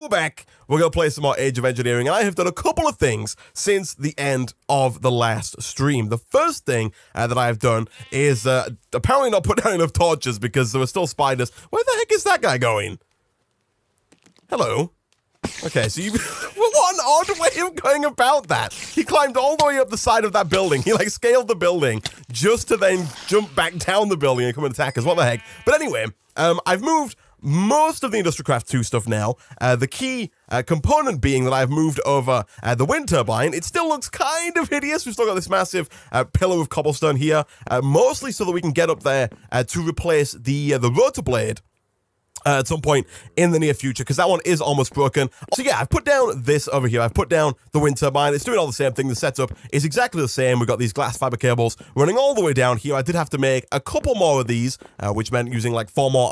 Back, we're going to play some more Age of Engineering, and I have done a couple of things since the end of the last stream. The first thing that I have done is apparently not put down enough torches because there were still spiders. Where the heck is that guy going? Hello? Okay, so you... what an odd way of going about that. He climbed all the way up the side of that building. He, like, scaled the building just to then jump back down the building and come and attack us. What the heck? But anyway, I've moved most of the Industrial Craft 2 stuff now. The key component being that I've moved over the wind turbine. It still looks kind of hideous. We've still got this massive pillar of cobblestone here, mostly so that we can get up there to replace the rotor blade at some point in the near future, because that one is almost broken. So yeah, I've put down this over here. I've put down the wind turbine. It's doing all the same thing. The setup is exactly the same. We've got these glass fiber cables running all the way down here. I did have to make a couple more of these, which meant using like 4 more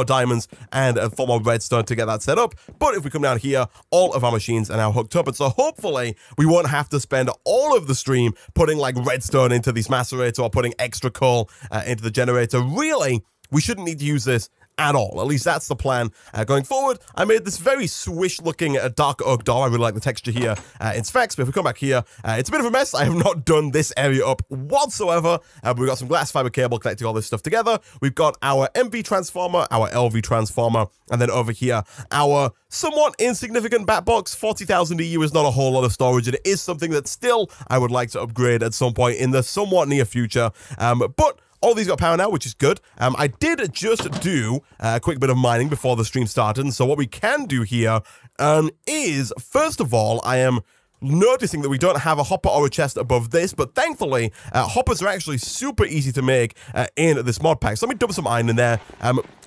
diamonds and 4 more redstone to get that set up. But if we come down here, all of our machines are now hooked up. And so hopefully we won't have to spend all of the stream putting like redstone into these macerator or putting extra coal into the generator. Really, we shouldn't need to use this at all. At least that's the plan going forward. I made this very swish-looking dark oak door. I really like the texture here in Sphax, but if we come back here, it's a bit of a mess. I have not done this area up whatsoever. We've got some glass fiber cable connecting all this stuff together. We've got our MV transformer, our LV transformer, and then over here, our somewhat insignificant bat box. 40,000 EU is not a whole lot of storage. It is something that still I would like to upgrade at some point in the somewhat near future. But all these got power now, which is good. I did just do a quick bit of mining before the stream started, and so what we can do here is, first of all, I am noticing that we don't have a hopper or a chest above this, but thankfully, hoppers are actually super easy to make in this mod pack. So let me dump some iron in there.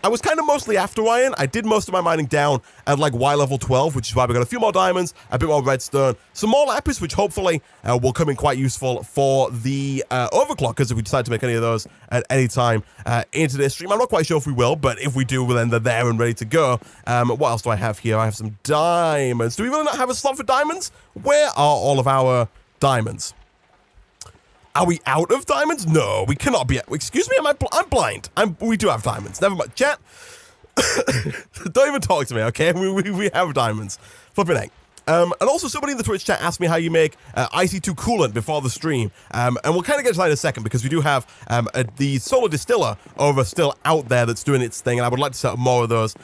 I was kind of mostly after iron. I did most of my mining down at like Y level 12, which is why we got a few more diamonds, a bit more redstone, some more lapis, which hopefully will come in quite useful for the overclockers if we decide to make any of those at any time into this stream. I'm not quite sure if we will, but if we do, then they're there and ready to go. What else do I have here? I have some diamonds. Do we really not have a slot for diamonds? Where are all of our diamonds? Are we out of diamonds? No, we cannot be. Excuse me, I'm blind. We do have diamonds. Never mind. Chat, don't even talk to me, okay? We have diamonds. Flipping heck. And also, somebody in the Twitch chat asked me how you make IC2 coolant before the stream. And we'll kind of get to that in a second, because we do have the solar distiller still out there that's doing its thing, and I would like to set up more of those.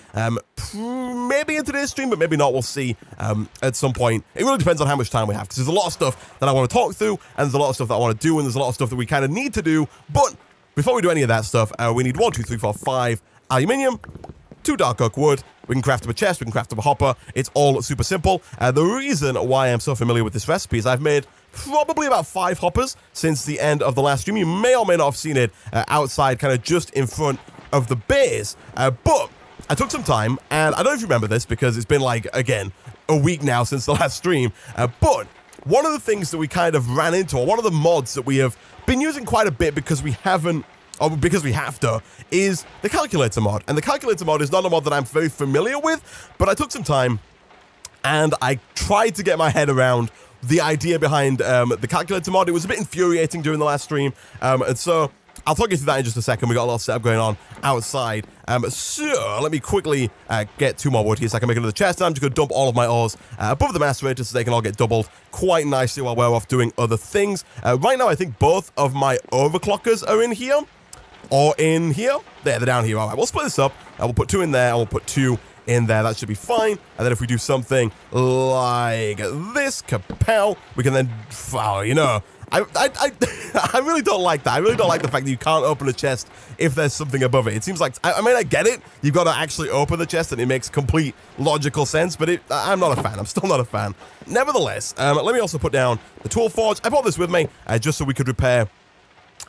Maybe in today's stream, but maybe not. We'll see at some point. It really depends on how much time we have, because there's a lot of stuff that I want to talk through, and there's a lot of stuff that I want to do, and there's a lot of stuff that we kind of need to do. But before we do any of that stuff, we need 1, 2, 3, 4, 5 aluminium, 2 dark oak wood. We can craft up a chest, we can craft up a hopper. It's all super simple. The reason why I'm so familiar with this recipe is I've made probably about 5 hoppers since the end of the last stream. You may or may not have seen it outside, kind of just in front of the base. But I took some time, and I don't know if you remember this, because it's been like, again, a week now since the last stream. But one of the things that we kind of ran into, or one of the mods that we have been using quite a bit because we haven't, or because we have to, is the calculator mod. And the calculator mod is not a mod that I'm very familiar with, but I took some time and I tried to get my head around the idea behind the calculator mod. It was a bit infuriating during the last stream, and so I'll talk you through that in just a second. We got a lot of setup going on outside. So let me quickly get 2 more wood here so I can make another chest. And I'm just going to dump all of my ores above the macerator so they can all get doubled quite nicely while we're off doing other things. Right now, I think both of my overclockers are in here. Or in here. There, they're down here. All right, we'll split this up. We'll put 2 in there, and we'll put 2 in there. That should be fine. And then if we do something like this, kapow, we can then, you know, I really don't like that. I really don't like the fact that you can't open a chest if there's something above it. It seems like, I mean, I get it. You've got to actually open the chest, and it makes complete logical sense, but I'm not a fan. I'm still not a fan. Nevertheless, let me also put down the tool forge. I brought this with me just so we could repair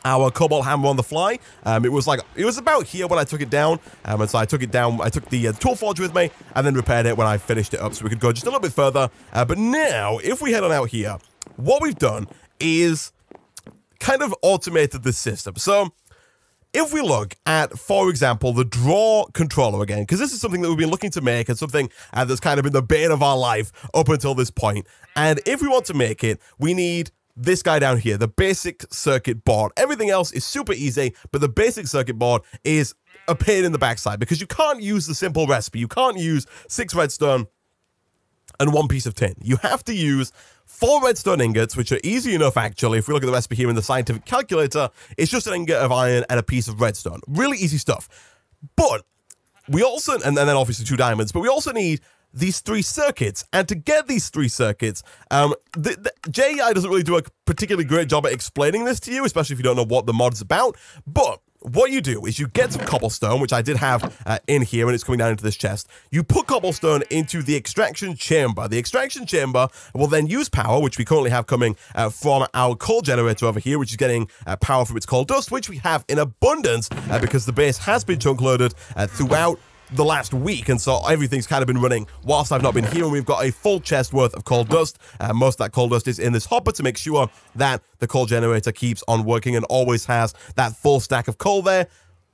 our cobalt hammer on the fly. It was about here when I took it down, and so I took it down. I took the tool forge with me and then repaired it when I finished it up so we could go just a little bit further. But now, if we head on out here, what we've done is kind of automated this system. So if we look at, for example, the draw controller again, because this is something that we've been looking to make and something that's kind of been the bane of our life up until this point. And if we want to make it, we need this guy down here, the basic circuit board. Everything else is super easy, but the basic circuit board is a pain in the backside because you can't use the simple recipe. You can't use 6 redstone and 1 piece of tin. You have to use 4 redstone ingots, which are easy enough, actually. If we look at the recipe here in the scientific calculator, it's just an ingot of iron and a piece of redstone. Really easy stuff. But we also, and then obviously 2 diamonds, but we also need these 3 circuits. And to get these 3 circuits, JEI doesn't really do a particularly great job at explaining this to you, especially if you don't know what the mod's about. But what you do is you get some cobblestone, which I did have in here, and it's coming down into this chest. You put cobblestone into the extraction chamber. The extraction chamber will then use power, which we currently have coming from our coal generator over here, which is getting power from its coal dust, which we have in abundance because the base has been chunk loaded throughout the last week, and so everything's kind of been running whilst I've not been here, and we've got a full chest worth of coal dust. Most of that coal dust is in this hopper to make sure that the coal generator keeps on working and always has that full stack of coal there,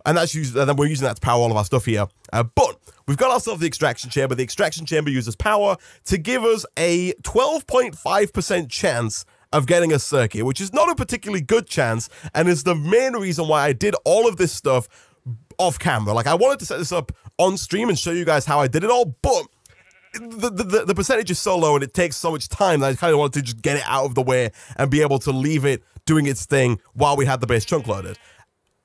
and that's then we're using that to power all of our stuff here. But we've got ourselves the extraction chamber. The extraction chamber uses power to give us a 12.5% chance of getting a circuit, which is not a particularly good chance, and is the main reason why I did all of this stuff off camera. Like, I wanted to set this up on stream and show you guys how I did it all, but the percentage is so low and it takes so much time that I kind of wanted to just get it out of the way and be able to leave it doing its thing while we had the base chunk loaded.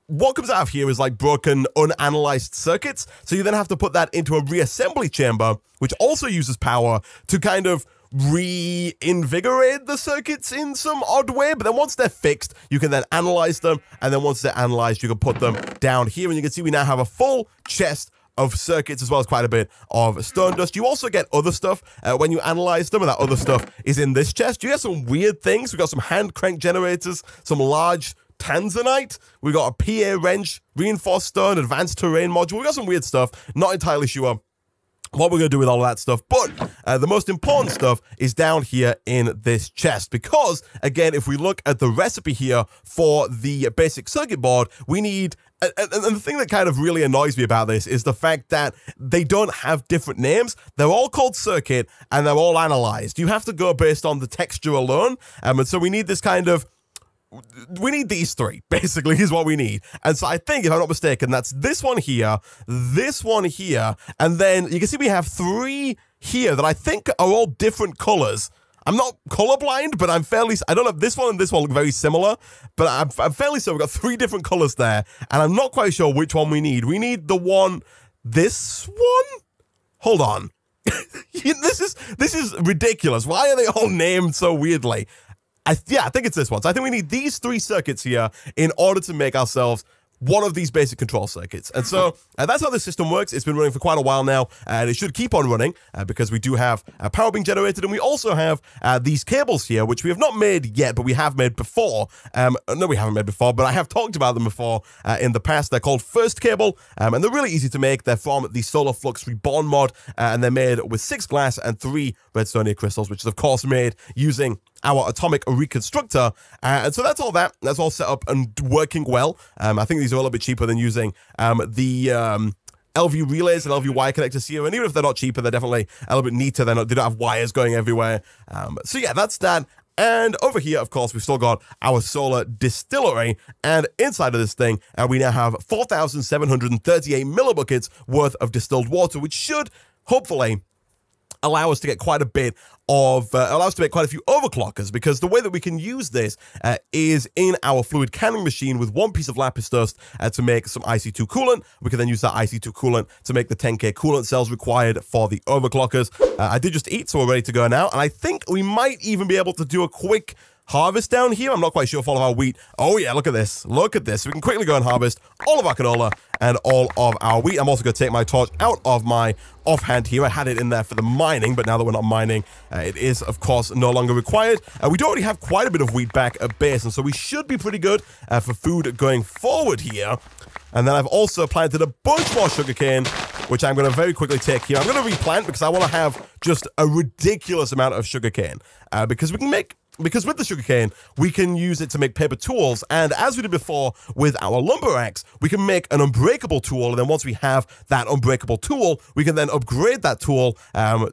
What comes out of here is like broken, unanalyzed circuits, so you then have to put that into a reassembly chamber, which also uses power to kind of reinvigorate the circuits in some odd way. But then once they're fixed, you can then analyze them, and then once they're analyzed, you can put them down here, and you can see we now have a full chest of circuits as well as quite a bit of stone dust. You also get other stuff when you analyze them, and that other stuff is in this chest. You get some weird things. We've got some hand crank generators, some large tanzanite, we got a PA wrench, reinforced stone, advanced terrain module. We got some weird stuff. Not entirely sure what we're going to do with all of that stuff, but the most important stuff is down here in this chest, because again, if we look at the recipe here for the basic circuit board, we need, and the thing that kind of really annoys me about this is the fact that they don't have different names. They're all called circuit and they're all analyzed. You have to go based on the texture alone, and so we need this kind of, we need these 3, basically, is what we need. And so I think, if I'm not mistaken, that's this one here, and then you can see we have 3 here that I think are all different colors. I'm not colorblind, but I'm fairly, I don't know if this one and this one look very similar, but I'm fairly sure we've got 3 different colors there, and I'm not quite sure which one we need. We need the one, this one? Hold on. This is ridiculous. Why are they all named so weirdly? Yeah, I think it's this one. So I think we need these 3 circuits here in order to make ourselves one of these basic control circuits. And so that's how the system works. It's been running for quite a while now, and it should keep on running because we do have power being generated, and we also have these cables here, which we have not made yet, but we have made before. No, we haven't made before, but I have talked about them before in the past. They're called First Cable, and they're really easy to make. They're from the Solar Flux Reborn mod, and they're made with 6 glass and 3 redstone crystals, which is of course made using our atomic reconstructor, and so that's all set up and working well. I think these are a little bit cheaper than using the LV relays and LV wire connectors here, and even if they're not cheaper, they're definitely a little bit neater. They don't have wires going everywhere. So yeah, that's that. And over here, of course, we've still got our solar distillery, and inside of this thing, we now have 4,738 millibuckets worth of distilled water, which should hopefully allow us to get quite a bit of, allow us to make quite a few overclockers, because the way that we can use this is in our fluid canning machine with 1 piece of lapis dust to make some IC2 coolant. We can then use that IC2 coolant to make the 10k coolant cells required for the overclockers. I did just eat, so we're ready to go now, and I think we might even be able to do a quick harvest down here. I'm not quite sure if all of our wheat. Oh yeah, look at this. Look at this. We can quickly go and harvest all of our canola and all of our wheat. I'm also going to take my torch out of my offhand here. I had it in there for the mining, but now that we're not mining, it is, of course, no longer required. We do already have quite a bit of wheat back at base, and so we should be pretty good for food going forward here. And then I've also planted a bunch more sugarcane, which I'm going to very quickly take here. I'm going to replant because I want to have just a ridiculous amount of sugarcane, because we can make because with the sugarcane, we can use it to make paper tools, and as we did before with our lumber axe, we can make an unbreakable tool, and then once we have that unbreakable tool, we can then upgrade that tool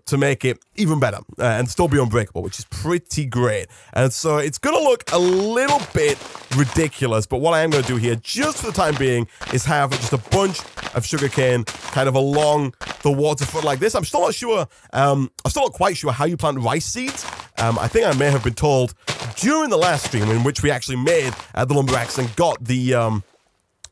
to make it even better and still be unbreakable, which is pretty great. And so it's going to look a little bit ridiculous, but what I am going to do here, just for the time being, is have just a bunch of sugarcane kind of along the waterfront like this. I'm still not sure, I'm still not quite sure how you plant rice seeds. I think I may have been told during the last stream in which we actually made the lumber axe and got the,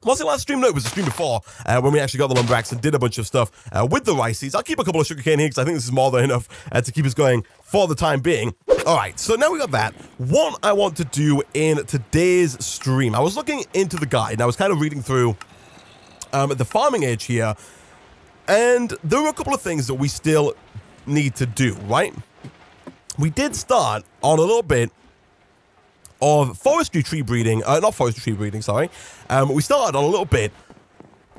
was it last stream? No, it was the stream before, when we actually got the lumber axe and did a bunch of stuff with the rice seeds. I'll keep a couple of sugarcane here because I think this is more than enough to keep us going for the time being. All right, so now we got that. What I want to do in today's stream, I was looking into the guide and I was kind of reading through the farming edge here, and there were a couple of things that we still need to do, right? We did start on a little bit of forestry tree breeding, not forestry tree breeding, sorry. We started on a little bit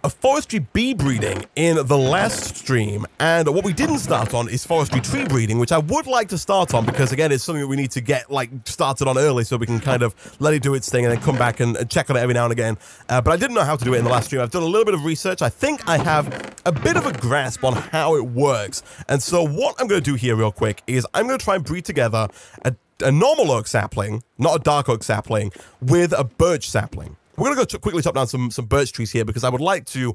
of forestry bee breeding in the last stream, and what we didn't start on is forestry tree breeding, which I would like to start on because, again, it's something that we need to get, like, started on early so we can kind of let it do its thing and then come back and check on it every now and again. But I didn't know how to do it in the last stream. I've done a little bit of research. I think I have a bit of a grasp on how it works. And so what I'm going to do here real quick is I'm going to try and breed together a normal oak sapling, not a dark oak sapling, with a birch sapling. We're going to go quickly chop down some birch trees here because I would like to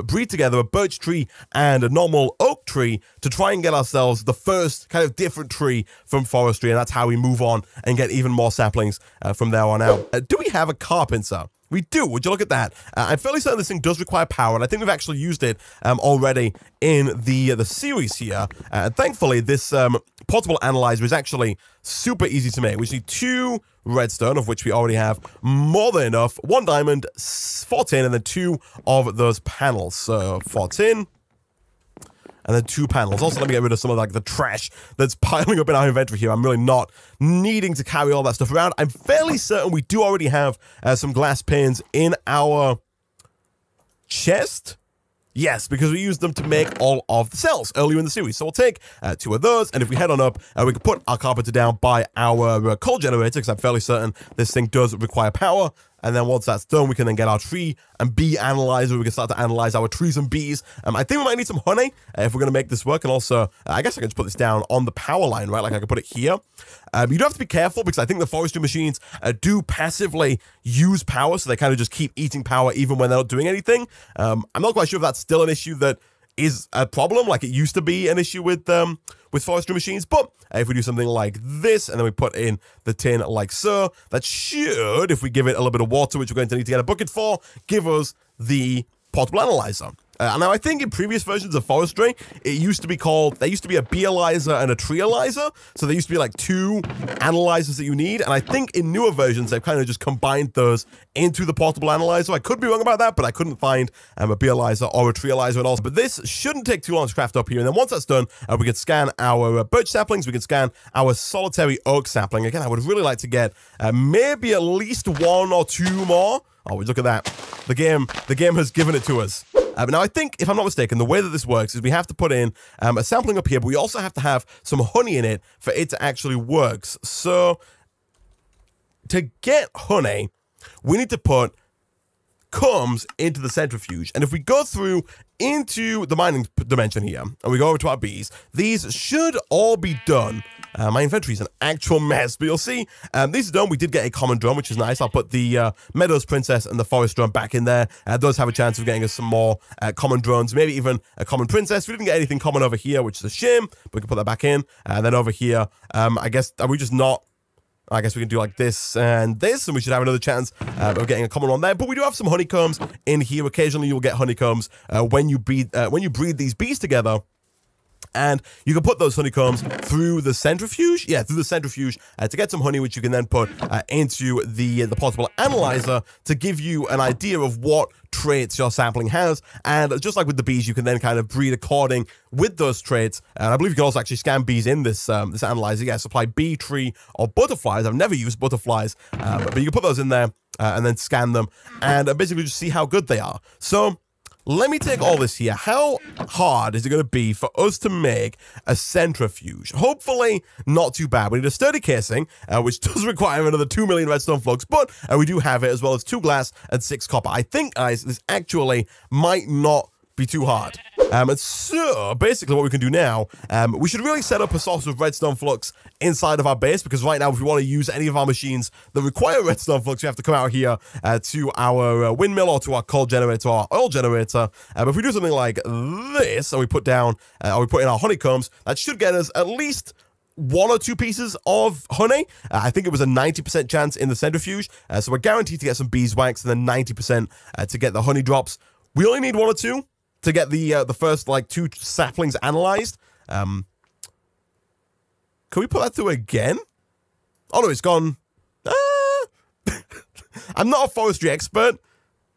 breed together a birch tree and a normal oak tree to try and get ourselves the first kind of different tree from forestry, and that's how we move on and get even more saplings from there on out. Do we have a carpenter? We do. Would you look at that? I'm fairly certain this thing does require power, and I think we've actually used it already in the series here. Thankfully, this portable analyzer is actually super easy to make. We just need 2 redstone, of which we already have more than enough, 1 diamond, 4 tin, and then 2 of those panels. So 4 tin, and then 2 panels. Also, let me get rid of some of like the trash that's piling up in our inventory here. I'm really not needing to carry all that stuff around. I'm fairly certain we do already have some glass panes in our chest. Yes, because we used them to make all of the cells earlier in the series. So we'll take 2 of those, and if we head on up, we can put our carpenter down by our coal generator, because I'm fairly certain this thing does require power. And then once that's done, we can then get our tree and bee analyzer. We can start to analyze our trees and bees. I think we might need some honey if we're going to make this work. And also, I guess I can just put this down on the power line, right? Like I can put it here. You do have to be careful because I think the forestry machines do passively use power. So they kind of just keep eating power even when they're not doing anything. I'm not quite sure if that's still an issue that is a problem like it used to be an issue with forestry machines, but if we do something like this and then we put in the tin like so, that should, if we give it a little bit of water, which we're going to need to get a bucket for, give us the portable analyzer. Now, I think in previous versions of forestry, it used to be called, there used to be a beealyzer and a treealyzer, so there used to be like 2 analyzers that you need, and I think in newer versions, they've kind of just combined those into the portable analyzer. I could be wrong about that, but I couldn't find a beealyzer or a treealyzer at all. But this shouldn't take too long to craft up here, and then once that's done, we can scan our birch saplings, we can scan our solitary oak sapling. Again, I would really like to get maybe at least 1 or 2 more. Oh, look at that. The game has given it to us. Now, I think, if I'm not mistaken, the way that this works is we have to put in a sampling up here, but we also have to have some honey in it for it to actually work. So, to get honey, we need to put combs into the centrifuge. And if we go through into the mining dimension here, and we go over to our bees, these should all be done. My inventory is an actual mess, but you'll see these are done. We did get a common drum, which is nice. I'll put the Meadows Princess and the Forest Drum back in there. Those have a chance of getting us some more common drones, maybe even a common princess. We didn't get anything common over here, which is a shame, but we can put that back in. And then over here, I guess, are we just not... I guess we can do like this and this, and we should have another chance of getting a common one there. But we do have some honeycombs in here. Occasionally, you'll get honeycombs when you breed these bees together. And you can put those honeycombs through the centrifuge. Yeah, through the centrifuge to get some honey, which you can then put into the portable analyzer to give you an idea of what traits your sampling has. And just like with the bees, you can then kind of breed according with those traits. And I believe you can also actually scan bees in this this analyzer. Yeah, supply bee, tree, or butterflies. I've never used butterflies, but you can put those in there and then scan them and basically just see how good they are. So let me take all this here. How hard is it going to be for us to make a centrifuge? Hopefully not too bad. We need a sturdy casing, which does require another 2 million redstone flux, but we do have it, as well as 2 glass and 6 copper. I think, guys, this actually might not be too hard. And so, basically what we can do now, we should really set up a source of redstone flux inside of our base, because right now, if we want to use any of our machines that require redstone flux, we have to come out here to our windmill or to our coal generator or oil generator. But if we do something like this, and we put down, or we put in our honeycombs, that should get us at least 1 or 2 pieces of honey. I think it was a 90% chance in the centrifuge, so we're guaranteed to get some beeswax, and then 90% to get the honey drops. We only need 1 or 2 to get the first, like, 2 saplings analyzed. Can we put that through again? Oh, no, it's gone. I'm not a forestry expert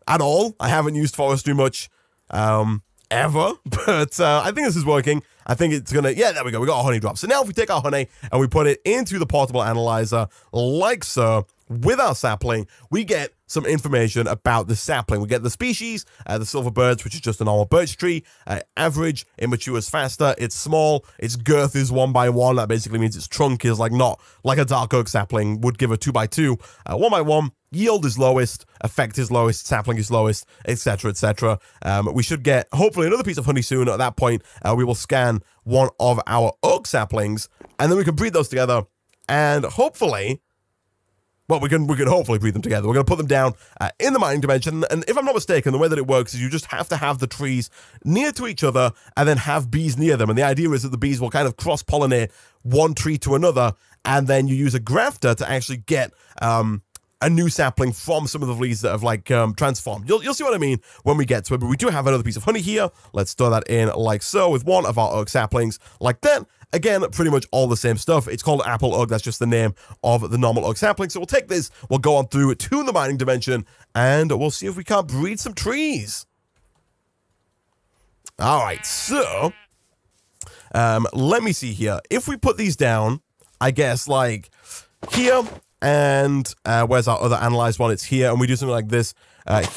at all. I haven't used forestry much ever, but I think this is working. I think it's gonna, yeah, there we go. We got a honey drop. So now if we take our honey and we put it into the portable analyzer, like so, with our sapling, we get some information about the sapling. We get the species, the silver birch, which is just a normal birch tree. Average, it matures faster, it's small, its girth is 1 by 1. That basically means its trunk is like not like a dark oak sapling would give a 2 by 2. 1 by 1, yield is lowest, effect is lowest, sapling is lowest, etc., etc. We should get, hopefully, another piece of honey soon. At that point, we will scan one of our oak saplings, and then we can breed those together, and hopefully, well, we can hopefully breed them together. We're going to put them down in the mining dimension, and if I'm not mistaken, the way that it works is you just have to have the trees near to each other and then have bees near them, and the idea is that the bees will kind of cross-pollinate one tree to another, and then you use a grafter to actually get a new sapling from some of the leaves that have, like, transformed. You'll see what I mean when we get to it, but we do have another piece of honey here. Let's store that in like so with one of our oak saplings like that. Again, pretty much all the same stuff. It's called apple oak. That's just the name of the normal oak sapling. So we'll take this, we'll go on through to the mining dimension, and we'll see if we can't breed some trees. All right, so let me see here. If we put these down, I guess, like here, and where's our other analyzed one? It's here, and we do something like this.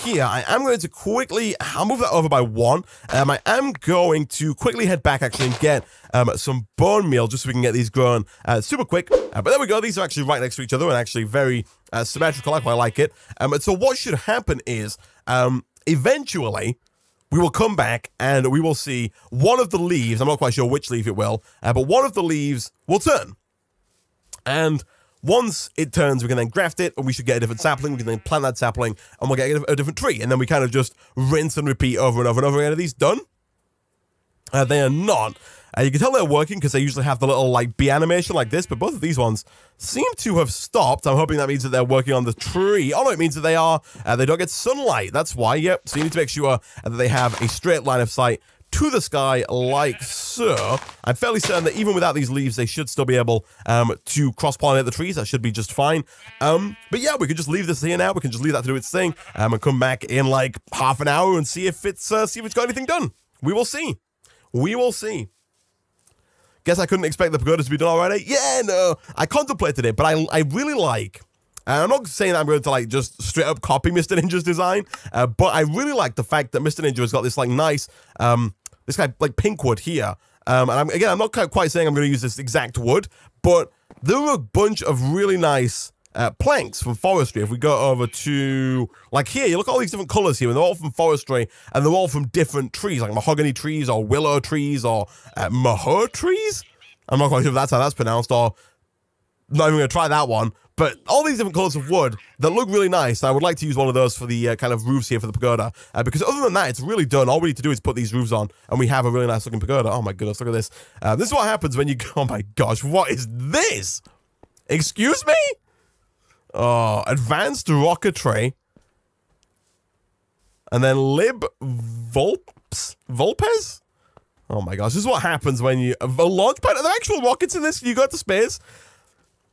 Here, I am going to quickly, I'll move that over by 1. I am going to quickly head back, actually, and get some bone meal, just so we can get these grown super quick. But there we go. These are actually right next to each other, and actually very symmetrical. I quite like it. And so what should happen is, eventually, we will come back, and we will see one of the leaves, I'm not quite sure which leaf it will, but one of the leaves will turn. And once it turns, we can then graft it, and we should get a different sapling. We can then plant that sapling, and we'll get a different tree. And then we kind of just rinse and repeat over and over and over again. Are these done? They are not. You can tell they're working because they usually have the little, like, bee animation like this, but both of these ones seem to have stopped. I'm hoping that means that they're working on the tree. Oh, no, it means that they are. They don't get sunlight. That's why, yep. So you need to make sure that they have a straight line of sight to the sky like so. I'm fairly certain that even without these leaves, they should still be able to cross-pollinate the trees. That should be just fine. But yeah, we can just leave this here now. We can just leave that to do its thing and come back in like half an hour and see if it's got anything done. We will see. We will see. Guess I couldn't expect the pagoda to be done already. Yeah, no. I contemplated it, but I really like... I'm not saying that I'm going to, like, just straight up copy Mr. Ninja's design, but I really like the fact that Mr. Ninja has got this, like, nice, this kind of, like, pink wood here. And I'm not quite saying I'm going to use this exact wood, but there are a bunch of really nice planks from forestry. If we go over to, like, here, you look at all these different colors here, and they're all from forestry, and they're all from different trees, like mahogany trees, or willow trees, or maho trees? I'm not quite sure if that's how that's pronounced, or not even going to try that one. But all these different colors of wood that look really nice. I would like to use one of those for the kind of roofs here for the pagoda. Because other than that, it's really done. All we need to do is put these roofs on, and we have a really nice looking pagoda. Oh my goodness, look at this. This is what happens when you go, oh my gosh, what is this? Excuse me? Oh, advanced rocketry. And then lib Volpes? Oh my gosh, this is what happens when you, a launch pad, are there actual rockets in this? You go to space?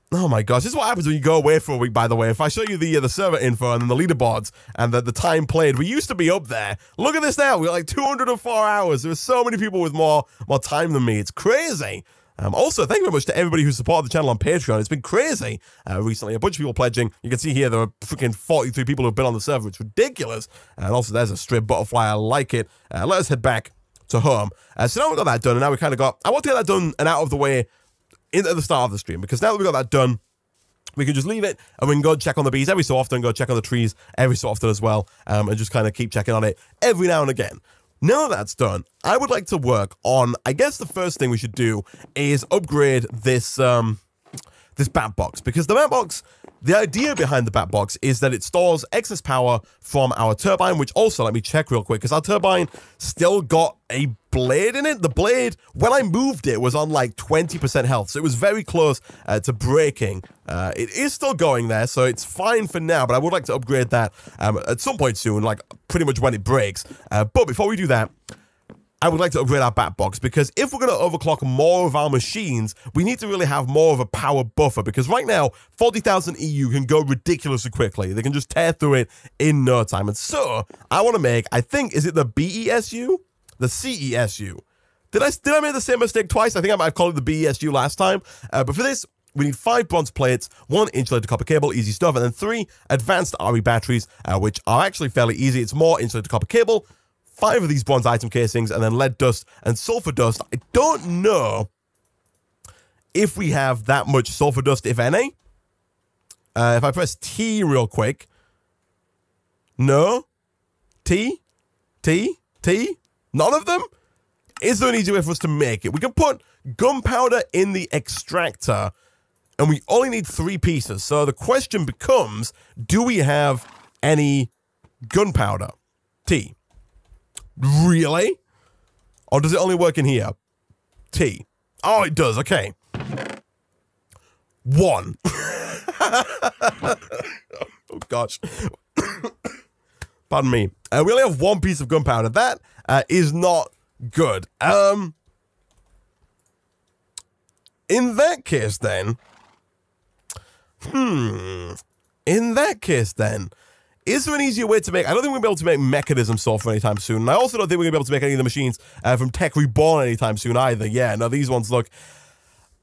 Oh my gosh, this is what happens when you go away for a week, by the way. If I show you the server info and then the leaderboards and the time played, we used to be up there. Look at this now, we're like 204 hours. There are so many people with more time than me. It's crazy. Also, thank you very much to everybody who supported the channel on Patreon. It's been crazy recently. A bunch of people pledging. You can see here there are freaking 43 people who have been on the server. It's ridiculous. And also, there's a strip butterfly. I like it. Let us head back to home. So now we've got that done, and now we kind of got... I want to get that done and out of the way at the start of the stream, because now that we've got that done, we can just leave it, and we can go check on the bees every so often, go check on the trees every so often as well, and just kind of keep checking on it every now and again. Now that that's done, I would like to work on, I guess the first thing we should do is upgrade this this bat box, because the bat box, the idea behind the bat box is that it stores excess power from our turbine, which also, let me check real quick, because our turbine still got a blade in it. The blade, when I moved it, was on like 20% health, so it was very close to breaking. It is still going there, so it's fine for now, but I would like to upgrade that at some point soon, like pretty much when it breaks. But before we do that, I would like to upgrade our bat box, because if we're going to overclock more of our machines, we need to really have more of a power buffer, because right now, 40,000 EU can go ridiculously quickly. They can just tear through it in no time. And so, I want to make, I think, is it the BESU? The CESU. Did I make the same mistake twice? I think I might have called it the BESU last time. But for this, we need 5 bronze plates, 1 insulated copper cable, easy stuff, and then 3 advanced RE batteries, which are actually fairly easy. It's more insulated copper cable, 5 of these bronze item casings, and then lead dust and sulfur dust. I don't know if we have that much sulfur dust, if any. If I press T real quick. No? T? T? T? None of them? Is there an easy way for us to make it? We can put gunpowder in the extractor, and we only need 3 pieces. So the question becomes, do we have any gunpowder? T. Really? Or does it only work in here? T. Oh, it does. Okay. 1. Oh, gosh. Pardon me. We only have 1 piece of gunpowder. That is not good. In that case, then... In that case, then... Is there an easier way to make... I don't think we're going to be able to make mechanism sulfur anytime soon. And I also don't think we're going to be able to make any of the machines from Tech Reborn anytime soon either. Yeah, no, these ones look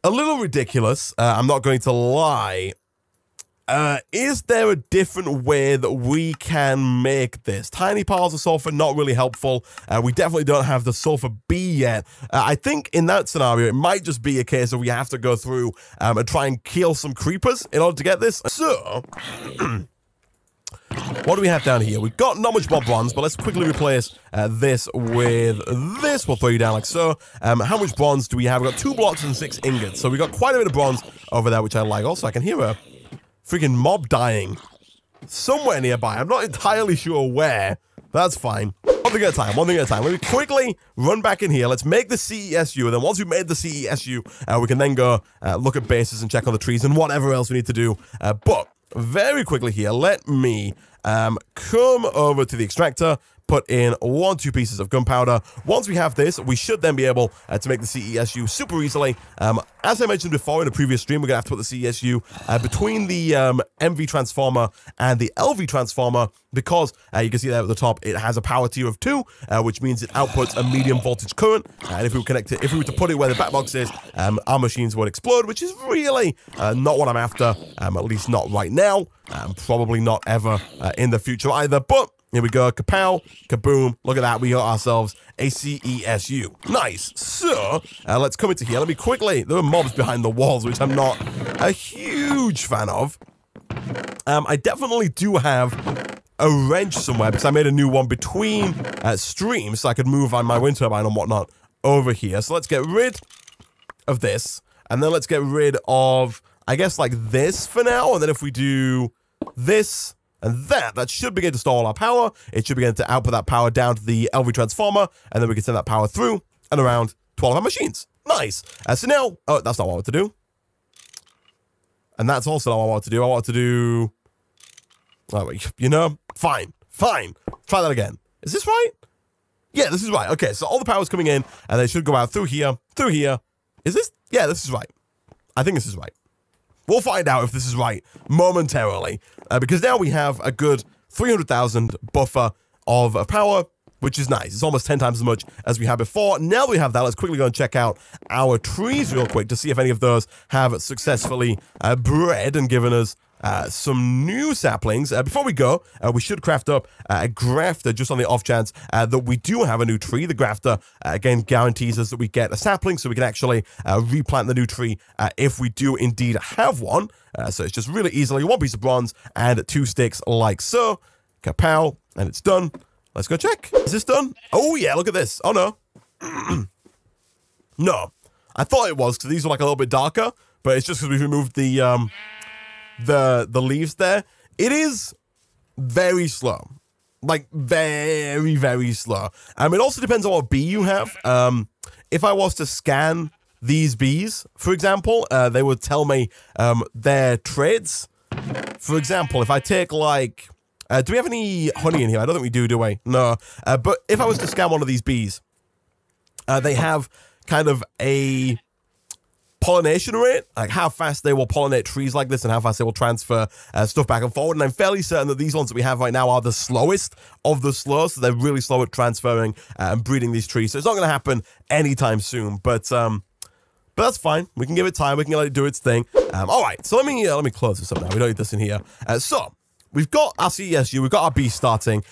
a little ridiculous. I'm not going to lie. Is there a different way that we can make this? Tiny piles of sulfur, not really helpful. We definitely don't have the sulfur B yet. I think in that scenario, it might just be a case of we have to go through and try and kill some creepers in order to get this. So... What do we have down here? We've got not much more bronze, but let's quickly replace this with this. We'll throw you down like so. How much bronze do we have? We've got 2 blocks and 6 ingots. So we've got quite a bit of bronze over there, which I like. Also, I can hear a freaking mob dying somewhere nearby. I'm not entirely sure where. That's fine. One thing at a time, one thing at a time. Let me quickly run back in here. Let's make the CESU, and then once we've made the CESU, we can then go look at bases and check on the trees and whatever else we need to do. But very quickly here, let me come over to the extractor, put in 1-2 pieces of gunpowder. Once we have this, we should then be able to make the CESU super easily. As I mentioned before in a previous stream, we're going to have to put the CESU between the MV transformer and the LV transformer, because you can see there at the top, it has a power tier of 2, which means it outputs a medium voltage current. And if we connect it, if we were to put it where the bat box is, our machines would explode, which is really not what I'm after, at least not right now, probably not ever in the future either. But here we go, kapow, kaboom, look at that, we got ourselves a CESU. Nice. So, let's come into here. Let me quickly, there are mobs behind the walls, which I'm not a huge fan of. I definitely do have a wrench somewhere, because I made a new one between streams, so I could move on my wind turbine and whatnot over here. So let's get rid of this, and then let's get rid of, I guess, like this for now, and then if we do this... And that should begin to store all our power. It should begin to output that power down to the LV transformer, and then we can send that power through and around 12 of our machines. Nice. So now, oh, that's not what I want to do. And that's also not what I want to do. I want to do, oh, you know, fine. Try that again. Is this right? Yeah, this is right. Okay, so all the power's coming in, and they should go out through here. Is this? Yeah, this is right. I think this is right. We'll find out if this is right momentarily, because now we have a good 300,000 buffer of power, which is nice. It's almost 10 times as much as we had before. Now that we have that, let's quickly go and check out our trees real quick to see if any of those have successfully bred and given us some new saplings. Before we go, we should craft up a grafter just on the off chance that we do have a new tree. The grafter, again, guarantees us that we get a sapling so we can actually replant the new tree if we do indeed have one. So it's just really easily 1 piece of bronze and 2 sticks like so. Kapow, and it's done. Let's go check. Is this done? Oh yeah, look at this. Oh no. No. I thought it was because these are like a little bit darker, but it's just because we've removed the leaves there. It is very slow, like very, very slow. It also depends on what bee you have. If I was to scan these bees, for example, they would tell me their traits. For example, if I take like, do we have any honey in here? I don't think we do we? No. But if I was to scan one of these bees, they have kind of a pollination rate, like how fast they will pollinate trees like this and how fast they will transfer stuff back and forward. And I'm fairly certain that these ones that we have right now are the slowest of the slow, so they're really slow at transferring and breeding these trees. So it's not going to happen anytime soon, but that's fine. We can give it time. We can let it do its thing. All right, so let me close this up now. We don't need this in here. So we've got our CESU, we've got our bees starting,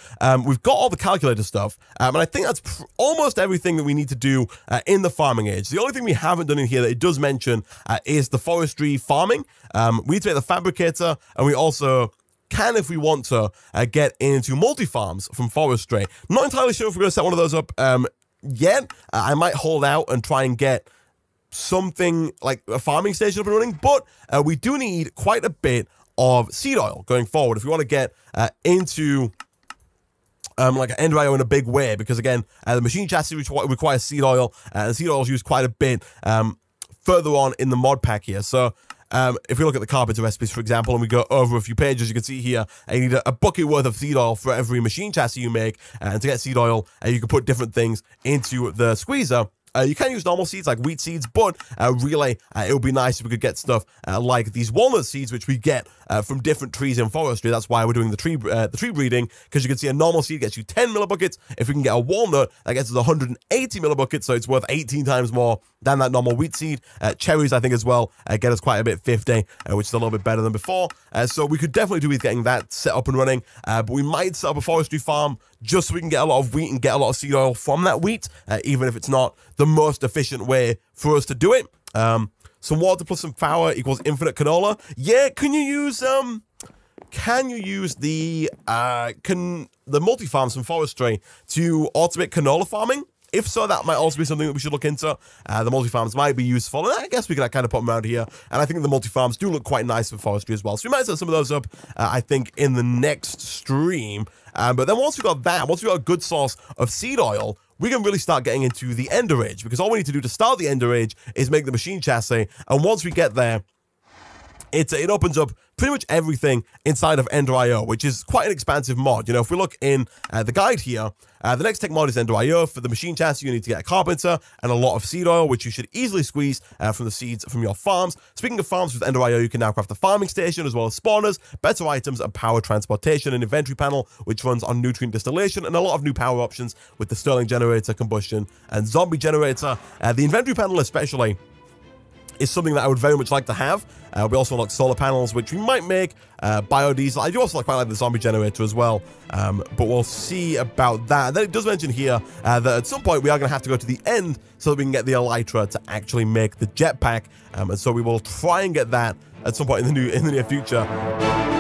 we've got all the calculator stuff, and I think that's almost everything that we need to do in the farming age. The only thing we haven't done in here that it does mention is the forestry farming. We need to make the fabricator, and we also can, if we want to, get into multi-farms from forestry. Not entirely sure if we're going to set one of those up yet. I might hold out and try and get something like a farming station up and running, but we do need quite a bit of seed oil going forward if we want to get into like an Ender IO in a big way, because again, the machine chassis requires seed oil, and seed oil is used quite a bit further on in the mod pack here. So if we look at the carpenter recipes, for example, and we go over a few pages, you can see here you need a bucket worth of seed oil for every machine chassis you make, and to get seed oil, you can put different things into the squeezer. You can use normal seeds like wheat seeds, but really, it would be nice if we could get stuff like these walnut seeds, which we get from different trees in forestry. That's why we're doing the tree breeding, because you can see a normal seed gets you 10 millibuckets. If we can get a walnut, that gets us 180 millibuckets, so it's worth 18 times more than that normal wheat seed. Cherries, I think, as well, get us quite a bit, 50, which is a little bit better than before. So we could definitely do with getting that set up and running, but we might set up a forestry farm just so we can get a lot of wheat and get a lot of seed oil from that wheat, even if it's not the most efficient way for us to do it. Some water plus some power equals infinite canola. Yeah, can you use the multi-farms from forestry to automate canola farming? If so, that might also be something that we should look into. The multi-farms might be useful, and I guess we could kind of put them around here. And I think the multi-farms do look quite nice for forestry as well. So we might set some of those up, I think, in the next stream. But then once we've got that, once we've got a good source of seed oil, we can really start getting into the Ender Age, because all we need to do to start the Ender Age is make the machine chassis, and once we get there, it opens up pretty much everything inside of Ender IO, which is quite an expansive mod. You know, if we look in the guide here, the next tech mod is Ender IO. For the machine chassis, you need to get a carpenter and a lot of seed oil, which you should easily squeeze from the seeds from your farms. Speaking of farms, with Ender IO, you can now craft a farming station, as well as spawners, better items, and power transportation, an inventory panel, which runs on nutrient distillation, and a lot of new power options with the Stirling generator, combustion, and zombie generator. The inventory panel especially is something that I would very much like to have. We also unlock solar panels, which we might make, biodiesel. I do also quite like the zombie generator as well, but we'll see about that. And then it does mention here that at some point we are going to have to go to the end so that we can get the elytra to actually make the jetpack, and so we will try and get that at some point in the near future.